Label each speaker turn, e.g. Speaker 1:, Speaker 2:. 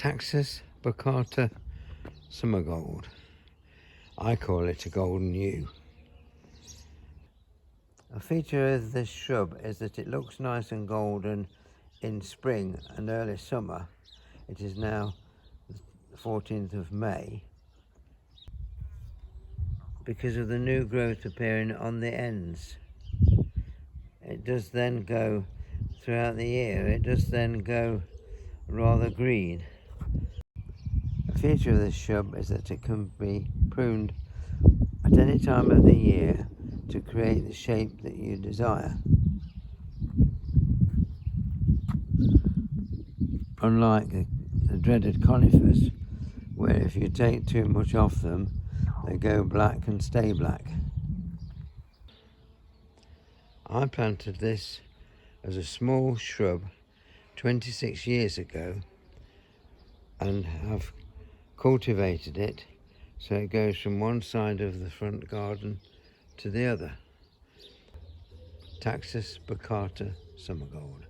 Speaker 1: Taxus, Baccata, Summergold. I call it a golden yew. A feature of this shrub is that it looks nice and golden in spring and early summer. It is now the 14th of May. Because of the new growth appearing on the ends. It does then go throughout the year, it does then go rather green. A feature of this shrub is that it can be pruned at any time of the year to create the shape that you desire. Unlike the dreaded conifers, where if you take too much off them, they go black and stay black. I planted this as a small shrub 26 years ago and have cultivated it so it goes from one side of the front garden to the other. Taxus, Baccata, Summergold.